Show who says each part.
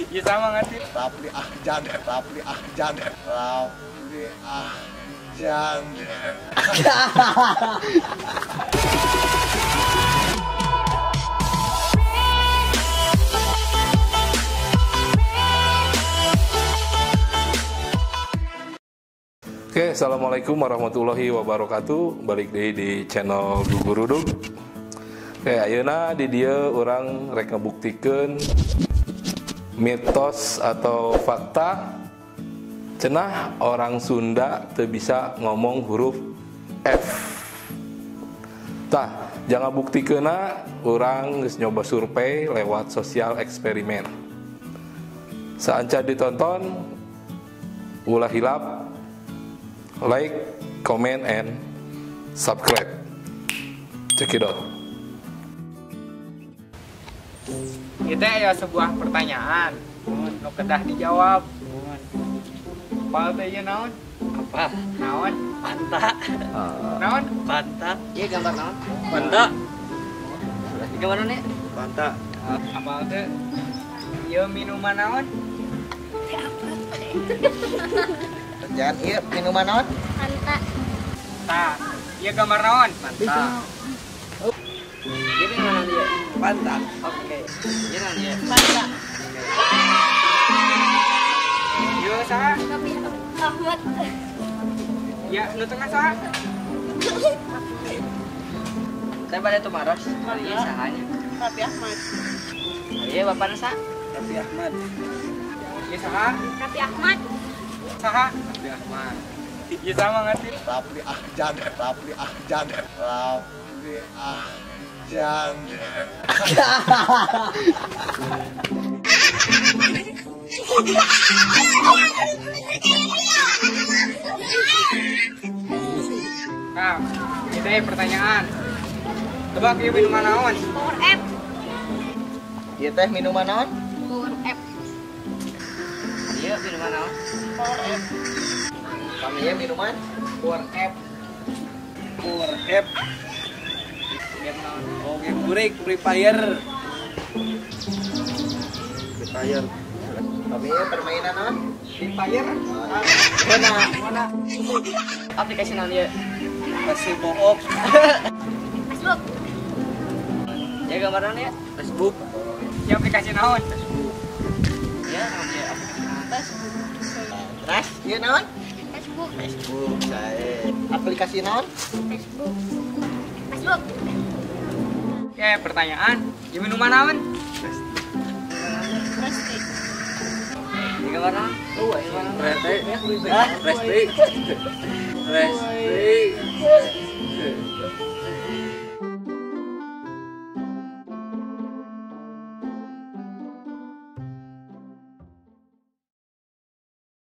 Speaker 1: Ya sama nggak sih?
Speaker 2: Rafli Ahjad, Rafli Ahjad, Rafli Ahjad.
Speaker 3: Oke, assalamualaikum warahmatullahi wabarakatuh. Balik di channel Gugurudug. Oke, ayeuna di dia orang rek ngebuktikan mitos atau fakta cenah orang Sunda teu bisa ngomong huruf F. Tah, jangan buktikeuna orang geus nyoba survei lewat sosial eksperimen. Saanca ditonton ulah hilap, like, comment, and subscribe. Check it out.
Speaker 1: Kita ya sebuah pertanyaan. Nu kedah dijawab. Apa teh ieu naon?
Speaker 4: Apa?
Speaker 1: Naon?
Speaker 4: Panta.
Speaker 1: Naon?
Speaker 4: Panta. Iya gambar naon? Panta. Gambar naon ya?
Speaker 2: Panta.
Speaker 1: Apa teh? Ieu minuman naon?
Speaker 2: Jangan ieu minuman naon?
Speaker 5: Fanta.
Speaker 1: Tah, ieu gambar naon?
Speaker 4: Panta. Ini mana dia? Panta. Oke. Ini mana dia?
Speaker 5: Fanta.
Speaker 1: Ieu saha?
Speaker 5: Tapi Ahmad.
Speaker 1: Ya, nu tengah saha?
Speaker 4: Saya pada itu maros. Iya sahanya.
Speaker 5: Tapi Ahmad.
Speaker 4: Iya bapaknya sah.
Speaker 2: Rafli Ahmad.
Speaker 1: Ieu saha?
Speaker 5: Tapi Ahmad.
Speaker 1: Saha?
Speaker 2: Rafli Ahmad.
Speaker 1: Ieu sama nggak sih?
Speaker 2: Rafli Ahjad, Rafli Ahjad, Rafli Ahjad.
Speaker 1: Nah, kita ya pertanyaan. Tebak ieu minuman naon?
Speaker 5: Power F.
Speaker 2: Ieu teh minuman naon?
Speaker 5: Power F.
Speaker 4: Iya di mana?
Speaker 5: Power F.
Speaker 2: Kami ieu minuman
Speaker 1: Power F.
Speaker 2: Power F.
Speaker 1: Game naon?
Speaker 2: Oh, game break, Free Fire. Free Fire. Kami ieu permainan naon?
Speaker 1: Free Fire?
Speaker 2: Mana?
Speaker 4: Aplikasi naon dia?
Speaker 2: Masih bohong.
Speaker 5: Facebook.
Speaker 4: Ya gambar naon ya?
Speaker 2: Facebook.
Speaker 1: Ieu aplikasi naon?
Speaker 4: Iya naon dia? Aplikasi naon?
Speaker 2: Terus ieu naon?
Speaker 5: Facebook.
Speaker 2: Facebook. Sae. Aplikasi naon?
Speaker 5: Facebook. Facebook.
Speaker 1: Ya, pertanyaan. Ieu minuman naon?
Speaker 5: Plastik.
Speaker 4: Iya gambar naon? Oh, iya gambar naon?
Speaker 2: Rete.
Speaker 4: Hah? Flashback. Flashback.